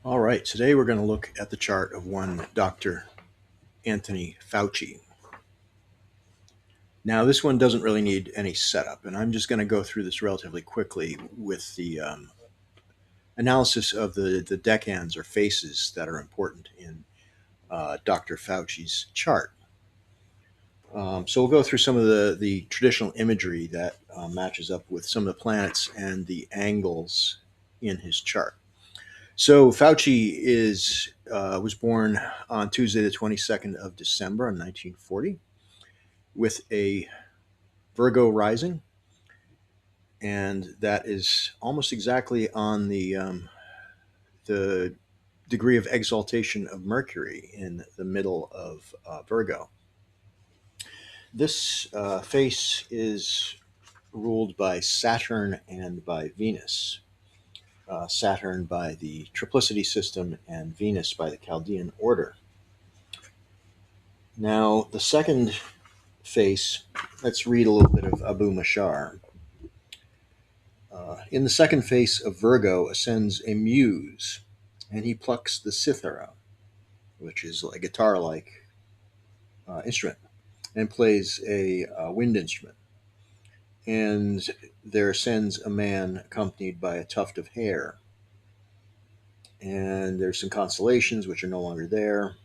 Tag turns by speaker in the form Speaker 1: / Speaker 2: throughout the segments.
Speaker 1: All right, today we're going to look at the chart of one Dr. Anthony Fauci. Now, this one doesn't really need any setup, and I'm just going to go through this relatively quickly with the analysis of the decans or faces that are important in Dr. Fauci's chart. So we'll go through some of the traditional imagery that matches up with some of the planets and the angles in his chart. So Fauci was born on Tuesday, the 22nd of December in 1940, with a Virgo rising, and that is almost exactly on the degree of exaltation of Mercury in the middle of Virgo. This face is ruled by Saturn and by Venus. Saturn by the triplicity system and Venus by the Chaldean order. Now, the second face, let's read a little bit of Abu Mashar. In the second face of Virgo ascends a muse, and he plucks the cithara, which is a guitar like instrument, and plays a wind instrument. And there ascends a man accompanied by a tuft of hair. And there's some constellations which are no longer there.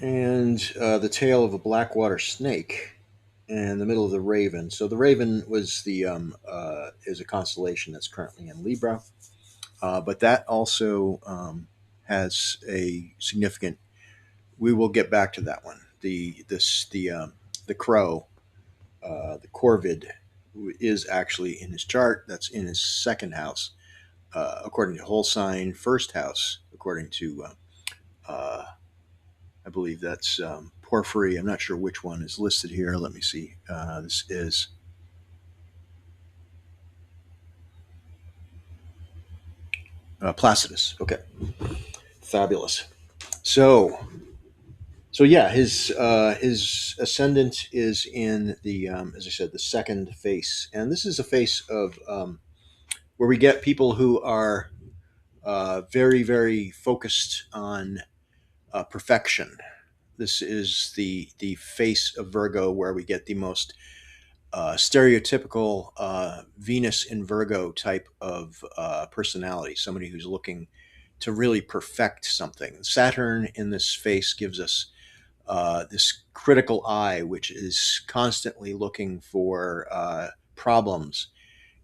Speaker 1: And the tail of a blackwater snake in the middle of the Raven. So the Raven was is a constellation that's currently in Libra, but that also has a significant. We will get back to that one. The crow, the corvid, is actually in his chart. That's in his second house, according to whole sign. First house, according to I believe that's Porphyry. I'm not sure which one is listed here. Let me see. This is Placidus. Okay, fabulous. So, so yeah, his ascendant is in the as I said, the second face, and this is a face of where we get people who are very, very focused on perfection. This is the face of Virgo where we get the most stereotypical Venus in Virgo type of personality, somebody who's looking to really perfect something. Saturn in this face gives us this critical eye, which is constantly looking for problems.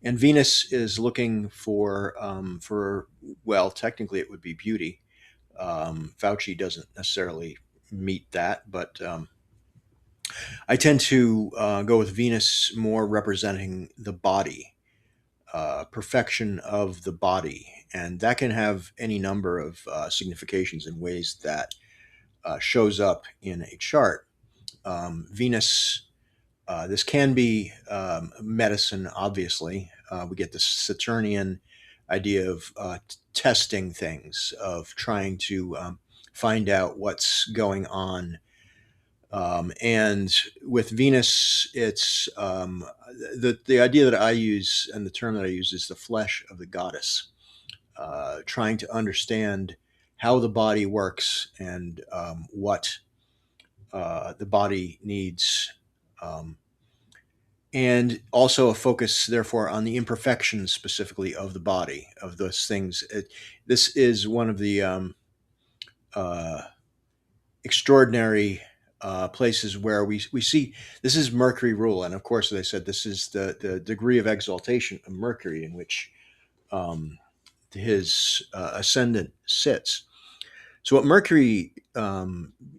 Speaker 1: And Venus is looking for well, technically it would be beauty. Fauci doesn't necessarily meet that, but I tend to go with Venus more representing the body, perfection of the body. And that can have any number of significations in ways that shows up in a chart. Venus, this can be medicine, obviously. We get the Saturnian idea of testing things, of trying to find out what's going on. And with Venus, it's the idea that I use and the term that I use is the flesh of the goddess, trying to understand how the body works and what the body needs, um, and also a focus, therefore, on the imperfections specifically of the body, of those things. This is one of the uh, extraordinary places where we see this is Mercury rule. And of course, as I said, this is the degree of exaltation of Mercury in which his ascendant sits. So what Mercury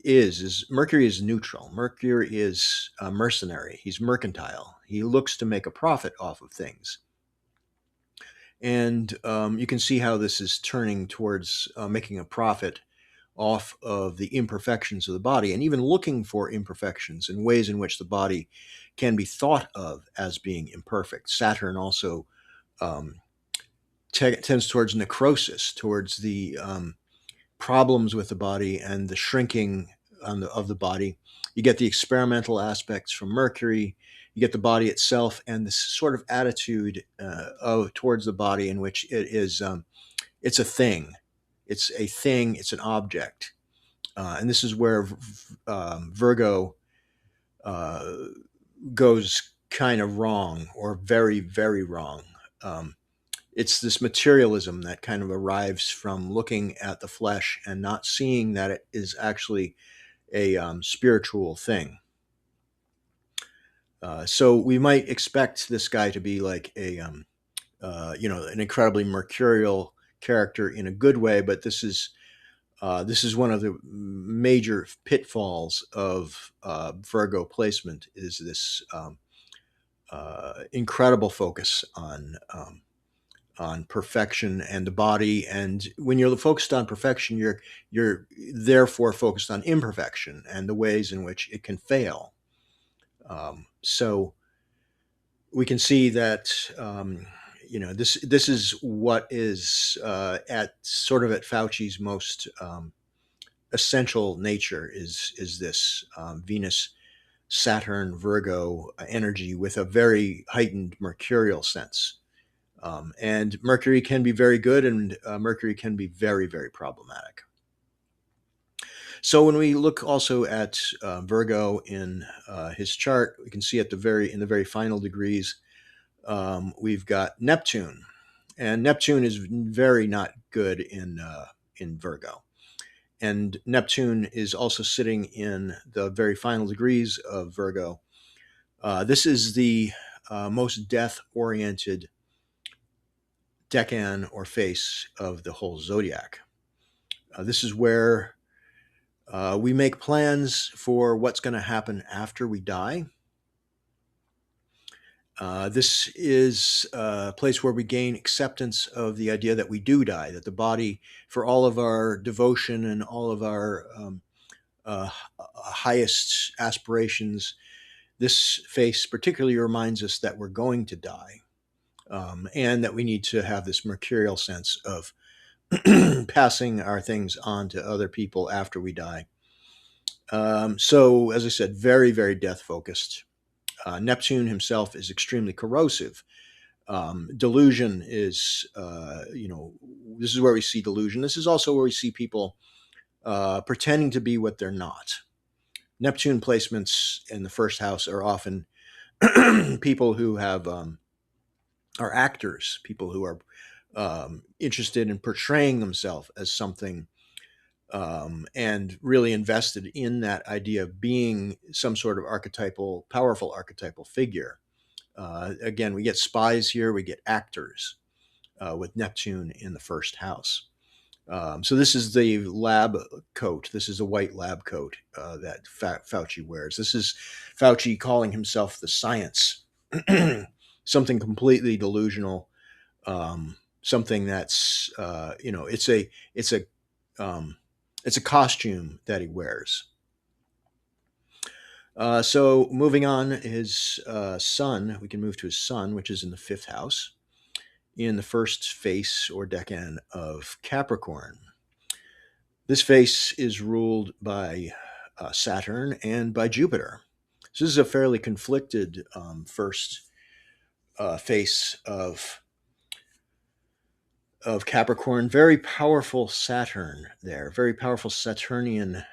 Speaker 1: is Mercury is neutral. Mercury is mercenary. He's mercantile. He looks to make a profit off of things. And you can see how this is turning towards making a profit off of the imperfections of the body and even looking for imperfections and ways in which the body can be thought of as being imperfect. Saturn also um, tends towards necrosis, towards the problems with the body and the shrinking of the body. You get the experimental aspects from Mercury, you get the body itself and this sort of attitude towards the body in which it is it's a thing, it's an object, and this is where Virgo uh, goes kind of wrong, or very, very wrong. Um, it's this materialism that kind of arrives from looking at the flesh and not seeing that it is actually a spiritual thing. So we might expect this guy to be like an incredibly mercurial character in a good way, but this is one of the major pitfalls of Virgo placement, is this incredible focus on perfection and the body. And when you're focused on perfection, you're therefore focused on imperfection and the ways in which it can fail. So we can see that this is what is at sort of at Fauci's most essential nature, is this Venus Saturn Virgo energy with a very heightened mercurial sense. And Mercury can be very good, and Mercury can be very, very problematic. So when we look also at Virgo in his chart, we can see in the very final degrees, we've got Neptune, and Neptune is very not good in Virgo. And Neptune is also sitting in the very final degrees of Virgo. This is the most death-oriented decan or face of the whole zodiac. This is where we make plans for what's going to happen after we die. This is a place where we gain acceptance of the idea that we do die, that the body, for all of our devotion and all of our highest aspirations, this face particularly reminds us that we're going to die, and that we need to have this mercurial sense of passing our things on to other people after we die. So, as I said, very, very death focused. Neptune himself is extremely corrosive. Delusion is, this is where we see delusion. This is also where we see people pretending to be what they're not. Neptune placements in the first house are often people who are actors, people who are interested in portraying themselves as something, and really invested in that idea of being some sort of powerful archetypal figure. Again, we get spies here, we get actors with Neptune in the first house. So this is the lab coat. This is a white lab coat that Fauci wears. This is Fauci calling himself the science. Something completely delusional. Something that's it's a costume that he wears. So moving on, his sun, we can move to his sun, which is in the fifth house, in the first face or decan of Capricorn. This face is ruled by Saturn and by Jupiter. So this is a fairly conflicted first face of Capricorn. Very powerful Saturn there, very powerful Saturnian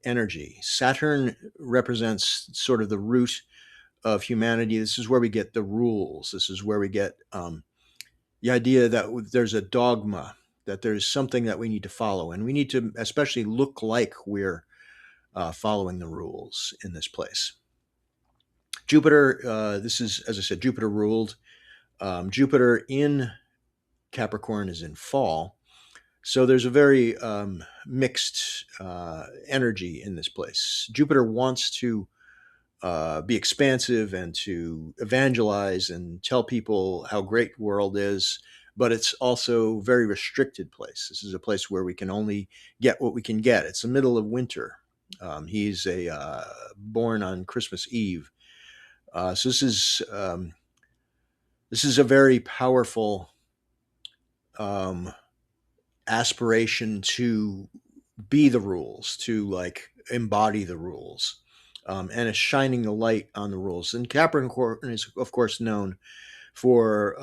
Speaker 1: energy. Saturn represents sort of the root of humanity. This is where we get the rules. This is where we get the idea that there's a dogma, that there's something that we need to follow, and we need to especially look like we're following the rules in this place. Jupiter, this is, as I said, Jupiter ruled. Jupiter in Capricorn is in fall. So there's a very mixed energy in this place. Jupiter wants to be expansive and to evangelize and tell people how great the world is, but it's also a very restricted place. This is a place where we can only get what we can get. It's the middle of winter. He's born on Christmas Eve. So this is a very powerful aspiration to be the rules, to like embody the rules. and is shining the light on the rules. And Capricorn is, of course, known for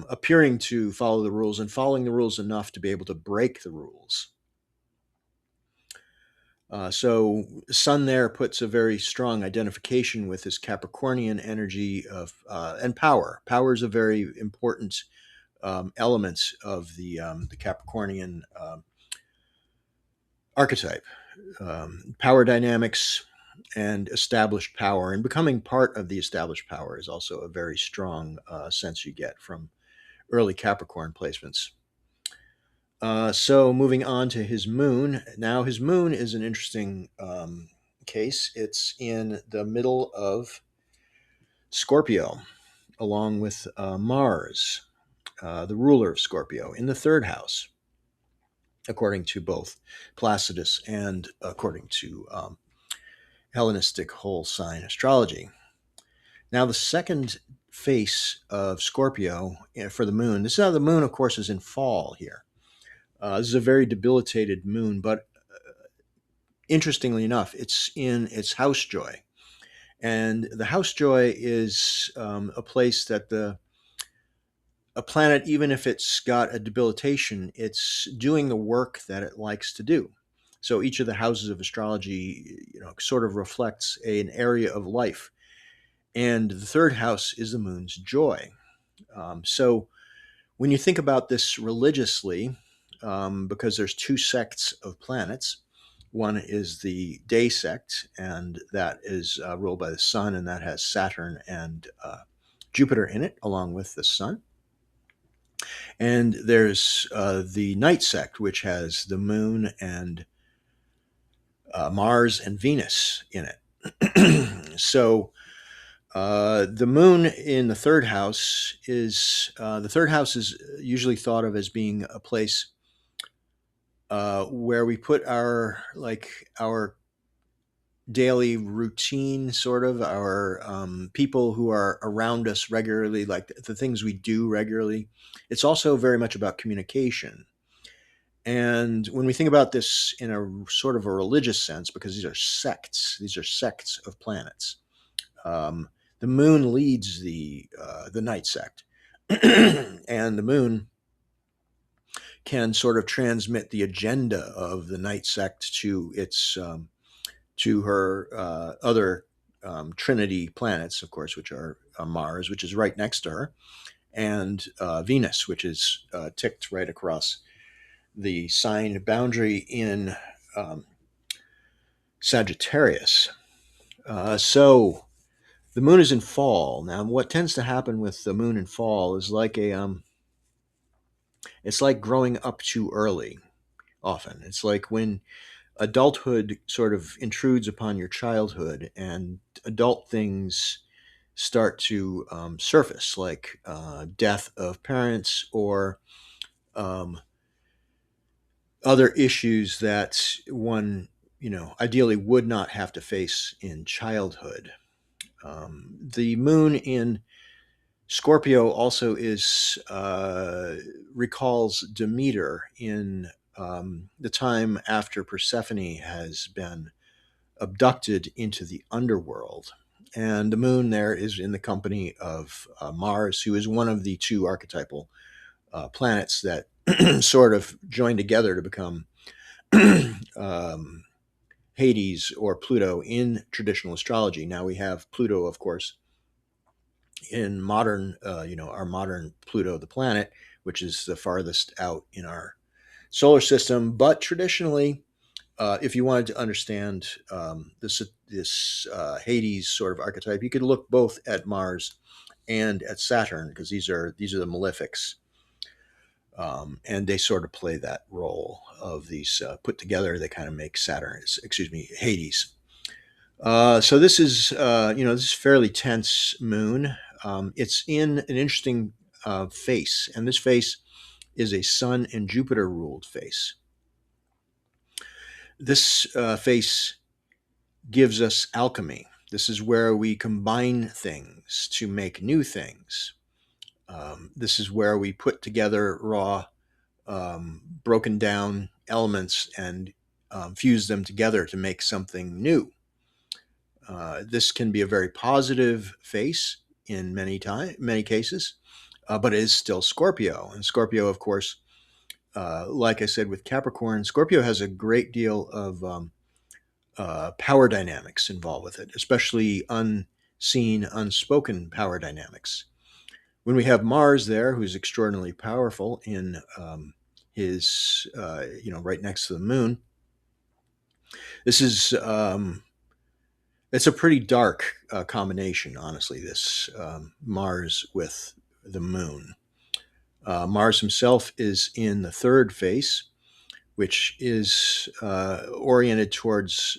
Speaker 1: appearing to follow the rules and following the rules enough to be able to break the rules. So Sun there puts a very strong identification with this Capricornian energy of and power. Power is a very important element of the Capricornian archetype. Power dynamics and established power, and becoming part of the established power is also a very strong sense you get from early Capricorn placements. So moving on to his moon. Now his moon is an interesting case. It's in the middle of Scorpio, along with Mars, the ruler of Scorpio, in the third house, according to both Placidus and according to Hellenistic whole sign astrology. Now the second face of Scorpio for the moon. This is how the moon, of course, is in fall here. This is a very debilitated moon, but interestingly enough, it's in its house joy. And the house joy is a place that a planet, even if it's got a debilitation, it's doing the work that it likes to do. So each of the houses of astrology, sort of reflects an area of life. And the third house is the moon's joy. So when you think about this religiously, because there's two sects of planets. One is the day sect, and that is ruled by the sun, and that has Saturn and Jupiter in it, along with the sun. And there's the night sect, which has the moon and Mars and Venus in it. So the moon in the third house is usually thought of as being a place where we put our daily routine, sort of our people who are around us regularly, like the things we do regularly. It's also very much about communication. And when we think about this in a sort of a religious sense, because these are sects of planets, the moon leads the night sect, and the moon can sort of transmit the agenda of the night sect to its to her other Trinity planets, of course, which are Mars, which is right next to her, and Venus, which is ticked right across the sign boundary in Sagittarius. So the moon is in fall. Now, what tends to happen with the moon in fall is like it's like growing up too early. Often, it's like when adulthood sort of intrudes upon your childhood, and adult things start to surface, like death of parents or other issues that one, ideally would not have to face in childhood. The moon in Scorpio also is recalls Demeter in the time after Persephone has been abducted into the underworld. And the moon there is in the company of Mars, who is one of the two archetypal planets that sort of join together to become Hades or Pluto in traditional astrology. Now we have Pluto, of course, in modern, our modern Pluto, the planet, which is the farthest out in our solar system. But traditionally, if you wanted to understand this Hades sort of archetype, you could look both at Mars and at Saturn, because these are the malefics, and they sort of play that role of these put together. They kind of make Hades. So this is this is fairly tense moon. It's in an interesting face, and this face is a Sun and Jupiter ruled face. This face gives us alchemy. This is where we combine things to make new things. This is where we put together raw, broken down elements and fuse them together to make something new. This can be a very positive face in many cases, but it is still Scorpio. And Scorpio, of course, like I said with Capricorn, Scorpio has a great deal of power dynamics involved with it, especially unseen, unspoken power dynamics. When we have Mars there, who's extraordinarily powerful in his, right next to the moon, this is it's a pretty dark combination, honestly. This Mars with the moon. Mars himself is in the third face, which is oriented towards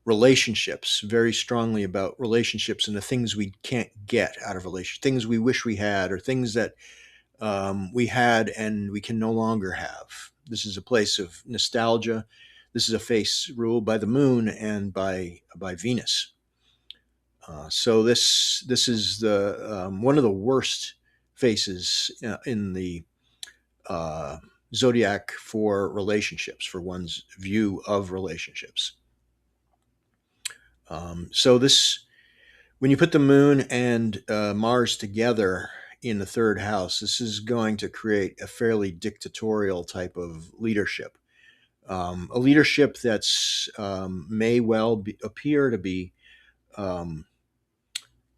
Speaker 1: relationships, very strongly about relationships and the things we can't get out of relationships, things we wish we had, or things that we had and we can no longer have. This is a place of nostalgia. This is a face ruled by the moon and by Venus. So this is the one of the worst faces in the uh, zodiac for relationships, for one's view of relationships. So this, when you put the moon and Mars together in the third house, this is going to create a fairly dictatorial type of leadership. A leadership that's may well appear to be um,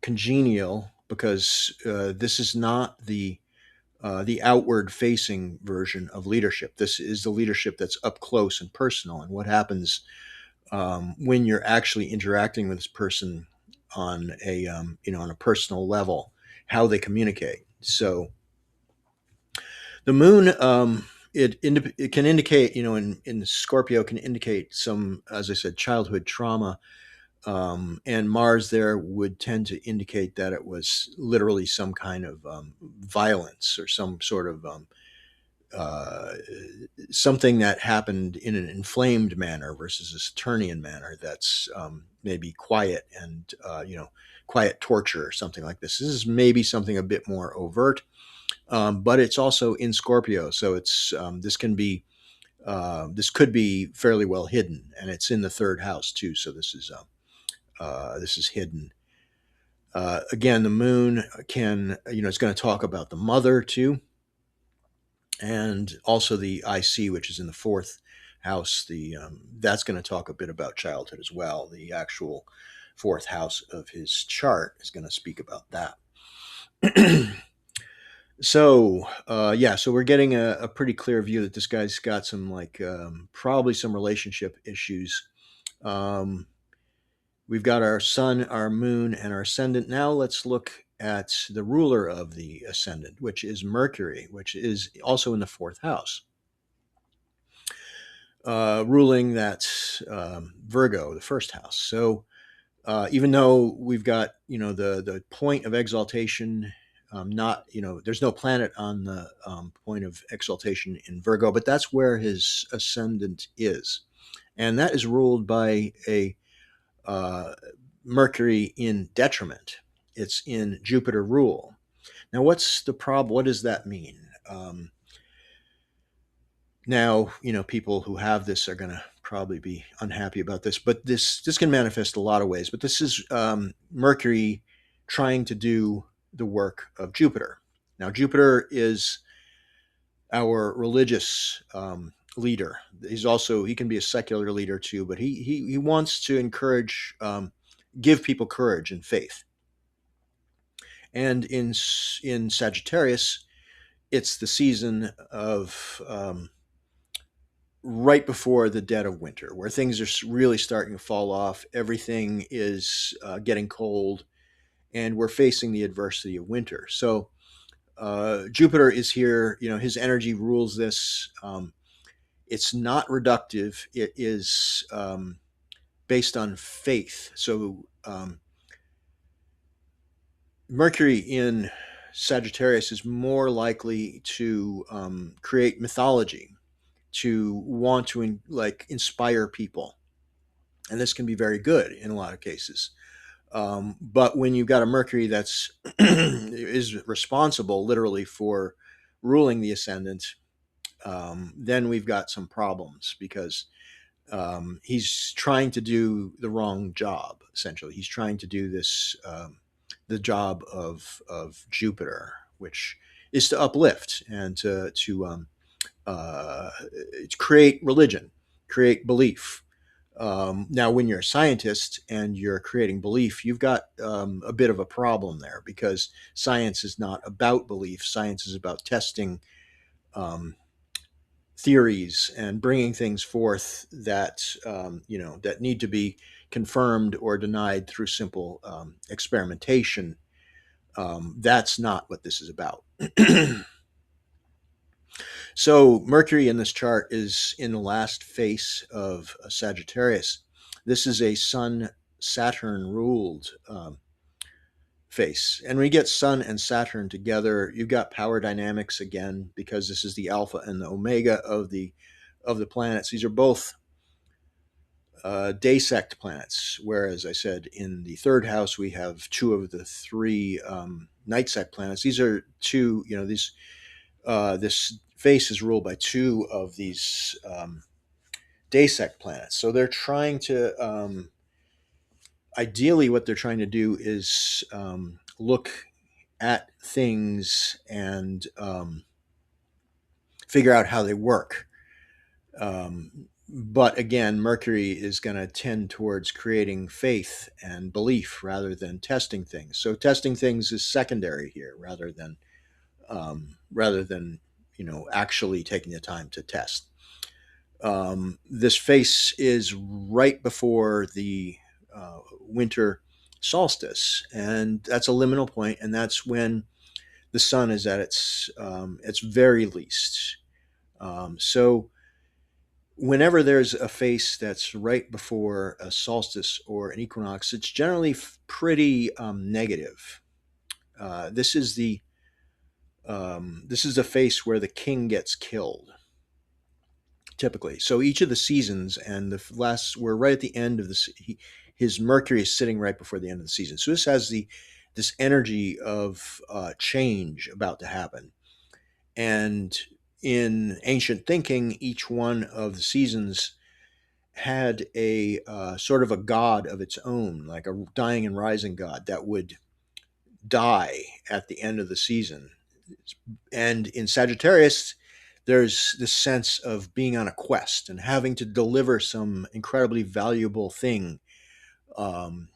Speaker 1: congenial because this is not the outward facing version of leadership. This is the leadership that's up close and personal. And what happens when you're actually interacting with this person on a on a personal level, how they communicate. So the moon, it can indicate, in Scorpio, can indicate some, as I said, childhood trauma. And Mars there would tend to indicate that it was literally some kind of violence or some sort of uh, something that happened in an inflamed manner versus a Saturnian manner that's maybe quiet and quiet torture or something like this. This is maybe something a bit more overt, but it's also in Scorpio, so it's this could be fairly well hidden, and it's in the third house too. So this is hidden. Again, the moon can, it's going to talk about the mother too, and also the IC, which is in the fourth house. The That's going to talk a bit about childhood as well. The actual fourth house of his chart is going to speak about that. So yeah, so we're getting a pretty clear view that this guy's got some probably some relationship issues. Um, we've got our sun, our moon, and our ascendant. Now let's look at the ruler of the ascendant, which is Mercury, which is also in the fourth house, ruling that Virgo, the first house. So even though we've got the point of exaltation, not there's no planet on the point of exaltation in Virgo, but that's where his ascendant is, and that is ruled by a uh, Mercury in detriment. It's in Jupiter rule. Now, what's the problem? What does that mean? Now, people who have this are going to probably be unhappy about this, but this can manifest a lot of ways. But this is Mercury trying to do the work of Jupiter. Now, Jupiter is our religious leader. He can be a secular leader too, but he wants to encourage, give people courage and faith. And in Sagittarius, it's the season of right before the dead of winter, where things are really starting to fall off. Everything is getting cold, and we're facing the adversity of winter. So Jupiter is here. His energy rules this. It's not reductive. It is based on faith. So Mercury in Sagittarius is more likely to create mythology, to want to inspire people, and this can be very good in a lot of cases. But when you've got a Mercury that's is responsible literally for ruling the ascendant, then we've got some problems because He's trying to do the wrong job. Essentially, he's trying to do this the job of Jupiter, which is to uplift and uh, to create religion, create belief. Now, when you're a scientist and you're creating belief, you've got a bit of a problem there, because science is not about belief. Science is about testing um, theories and bringing things forth that that need to be confirmed or denied through simple experimentation. That's not what this is about. So Mercury in this chart is in the last face of Sagittarius. This is a Sun Saturn ruled face. And when you get Sun and Saturn together, you've got power dynamics again, because this is the alpha and the omega of the planets. These are both day sect planets, whereas I said in the third house we have two of the three night sect planets. These are two, this face is ruled by two of these day sect planets. So they're trying to, ideally, what they're trying to do is look at things and figure out how they work. But again, Mercury is going to tend towards creating faith and belief rather than testing things. So testing things is secondary here, rather than actually taking the time to test. This face is right before the winter solstice, and that's a liminal point, and that's when the sun is at its very least. So whenever there's a face that's right before a solstice or an equinox, it's generally pretty negative. This is the face where the king gets killed, typically. So each of the seasons, and we're right at the end of this. His Mercury is sitting right before the end of the season. So this has this energy of change about to happen. And in ancient thinking, each one of the seasons had a sort of a god of its own, like a dying and rising god that would die at the end of the season. And in Sagittarius, there's this sense of being on a quest and having to deliver some incredibly valuable thing um,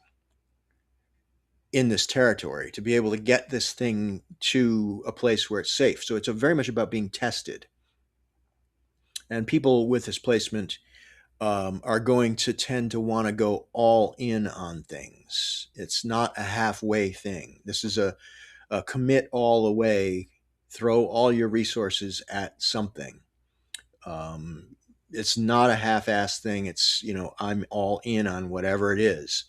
Speaker 1: in this territory, to be able to get this thing to a place where it's safe. So it's very much about being tested. And people with this placement are going to tend to want to go all in on things. It's not a halfway thing. This is a commit all the way, throw all your resources at something. It's not a half-ass thing. It's, I'm all in on whatever it is.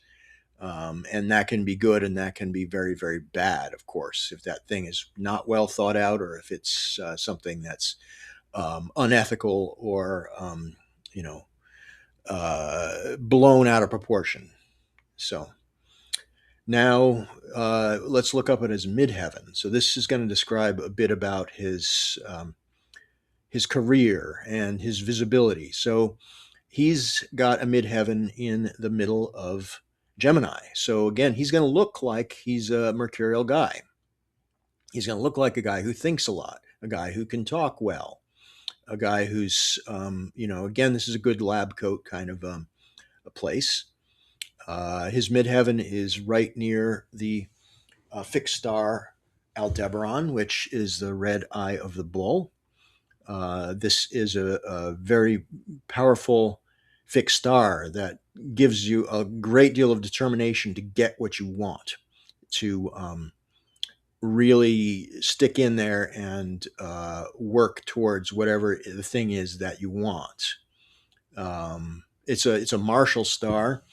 Speaker 1: And that can be good, and that can be very, very bad, of course, if that thing is not well thought out, or if it's something that's unethical, or, blown out of proportion. So now let's look up at his midheaven. So this is going to describe a bit about his career and his visibility. So he's got a midheaven in the middle of Gemini. So again, he's going to look like he's a mercurial guy. He's going to look like a guy who thinks a lot, a guy who can talk well, a guy who's, again, this is a good lab coat kind of a place. His midheaven is right near the fixed star Aldebaran, which is the red eye of the bull. This is a very powerful fixed star that gives you a great deal of determination to get what you want, to really stick in there and work towards whatever the thing is that you want. It's a martial star.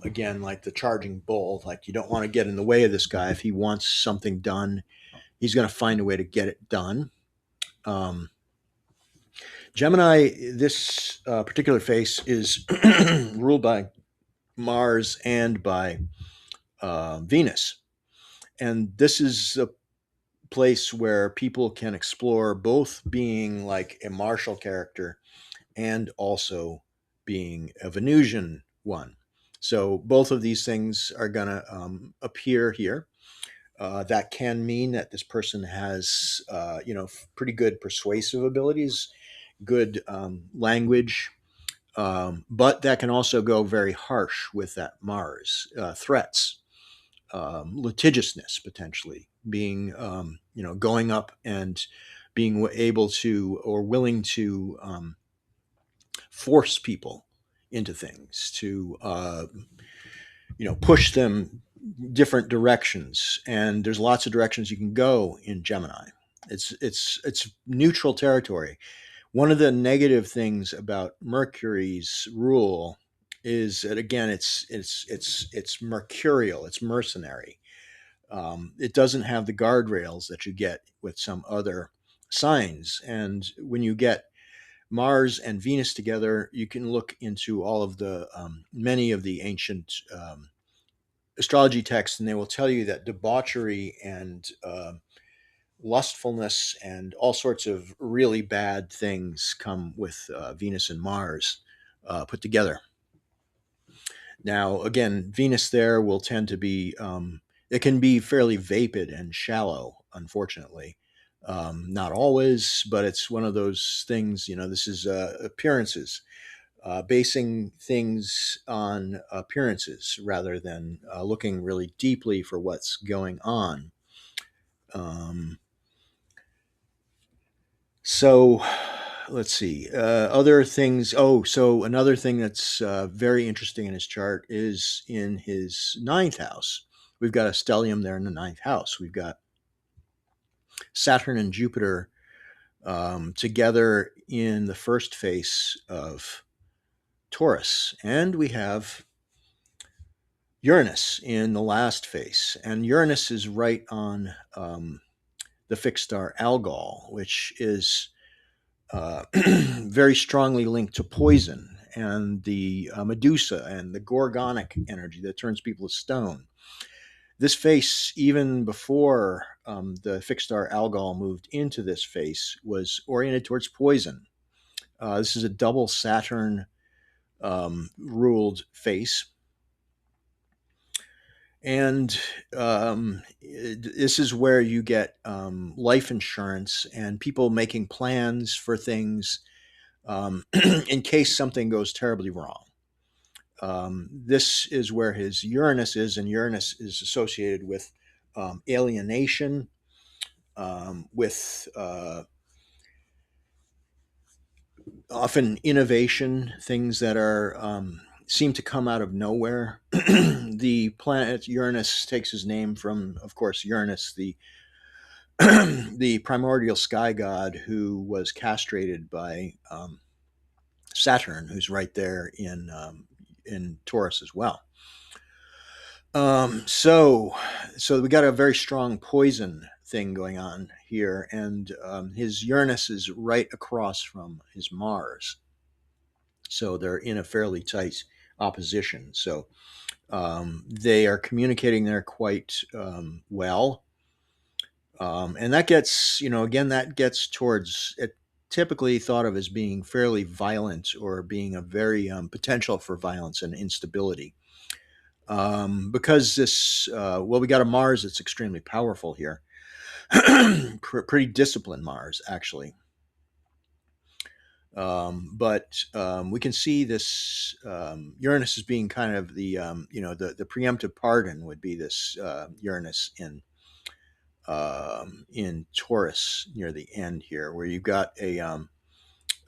Speaker 1: Again, like the charging bull, like you don't want to get in the way of this guy. If he wants something done, he's going to find a way to get it done. Gemini, this particular face is ruled by Mars and by Venus. And this is a place where people can explore both being like a martial character and also being a Venusian one. So both of these things are going to appear here. That can mean that this person has, pretty good persuasive abilities, good language, but that can also go very harsh with that Mars. Threats, litigiousness, potentially being, going up and being able to or willing to force people into things, to push them different directions. And there's lots of directions you can go in Gemini. It's neutral territory. One of the negative things about Mercury's rule is that, again, it's mercurial, it's mercenary. It doesn't have the guardrails that you get with some other signs. And when you get Mars and Venus together, you can look into all of the many of the ancient astrology texts, and they will tell you that debauchery and lustfulness and all sorts of really bad things come with Venus and Mars put together. Now, again, Venus there will tend to be, it can be fairly vapid and shallow, unfortunately. Not always, but it's one of those things, this is appearances, basing things on appearances rather than looking really deeply for what's going on. So let's see. Other things. Oh, so another thing that's very interesting in his chart is in his ninth house. We've got a stellium there in the ninth house. We've got Saturn and Jupiter together in the first face of Taurus. And we have Uranus in the last face. And Uranus is right on the fixed star Algol, which is very strongly linked to poison and the Medusa and the Gorgonic energy that turns people to stone. This face, even before the fixed star Algol moved into this face, was oriented towards poison. This is a double Saturn ruled face. And this is where you get life insurance and people making plans for things in case something goes terribly wrong. This is where his Uranus is, and Uranus is associated with alienation, with often innovation, things that are seem to come out of nowhere. The planet Uranus takes his name from, of course, Uranus, the the primordial sky god who was castrated by Saturn, who's right there in Taurus as well. So we got a very strong poison thing going on here, and his Uranus is right across from his Mars, so they're in a fairly tight opposition. So they are communicating there quite well, and that gets, again, that gets towards it. Typically thought of as being fairly violent or being a very potential for violence and instability. Because this, we got a Mars that's extremely powerful here. Pretty disciplined Mars, actually. But we can see this Uranus as being kind of the, the preemptive pardon would be this Uranus in Taurus near the end here, where you've got an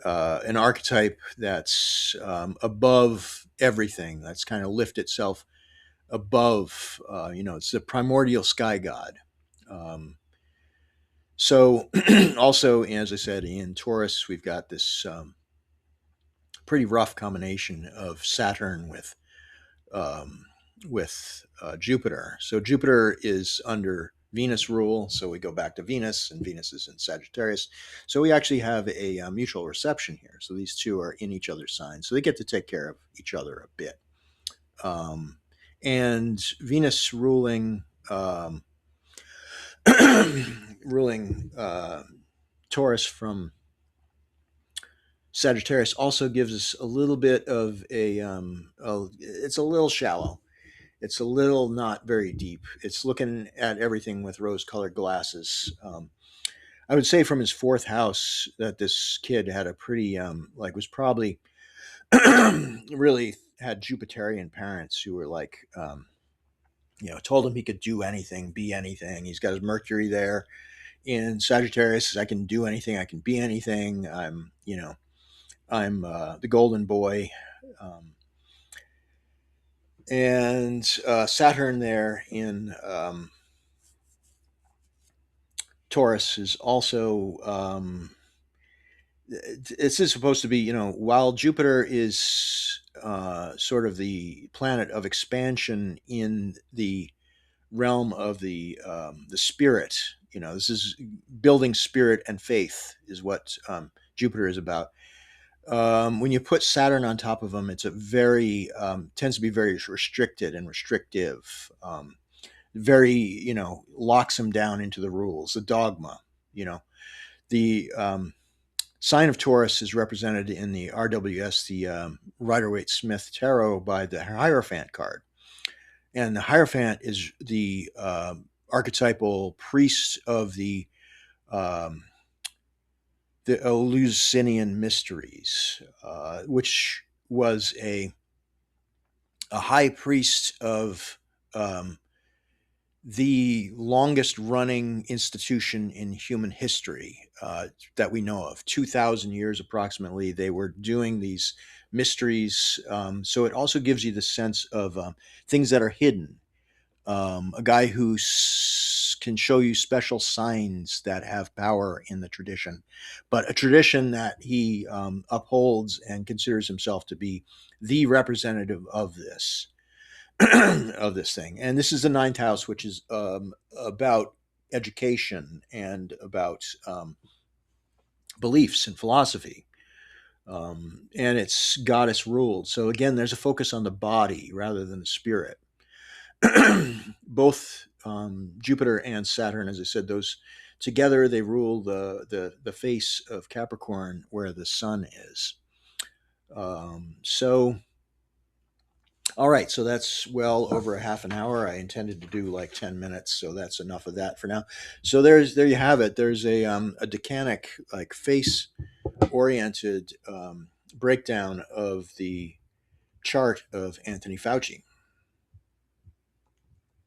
Speaker 1: archetype that's above everything, that's kind of lift itself above, it's the primordial sky god. So also, as I said, in Taurus, we've got this pretty rough combination of Saturn with Jupiter. So Jupiter is under Venus rule, so we go back to Venus, and Venus is in Sagittarius. So we actually have a mutual reception here. So these two are in each other's signs, so they get to take care of each other a bit. And Venus ruling ruling Taurus from Sagittarius also gives us a little bit of it's a little shallow. It's a little not very deep. It's looking at everything with rose-colored glasses. I would say from his fourth house that this kid had a pretty was probably really had Jupiterian parents who were like told him he could do anything, be anything. He's got his Mercury there in Sagittarius. I can do anything. I can be anything. I'm the golden boy. Um, and Saturn there in Taurus is also this is supposed to be, while Jupiter is sort of the planet of expansion in the realm of the spirit. This is building spirit and faith is what Jupiter is about. When you put Saturn on top of them, it's a very tends to be very restricted and restrictive. Very, locks them down into the rules, the dogma. The sign of Taurus is represented in the RWS, the Rider-Waite-Smith Tarot, by the Hierophant card. And the Hierophant is the archetypal priest of um, the Eleusinian mysteries, which was a high priest of um, the longest running institution in human history that we know of. 2,000 years approximately, they were doing these mysteries. So it also gives you the sense of things that are hidden. A guy who can show you special signs that have power in the tradition, but a tradition that he upholds and considers himself to be the representative of this of this thing. And this is the ninth house, which is about education and about beliefs and philosophy. And it's goddess ruled. So again, there's a focus on the body rather than the spirit. Both Jupiter and Saturn, as I said, those together they rule the face of Capricorn, where the sun is. So, all right, so that's well over a half an hour. I intended to do like 10 minutes, so that's enough of that for now. So there you have it. There's a decanic, like face oriented breakdown of the chart of Anthony Fauci.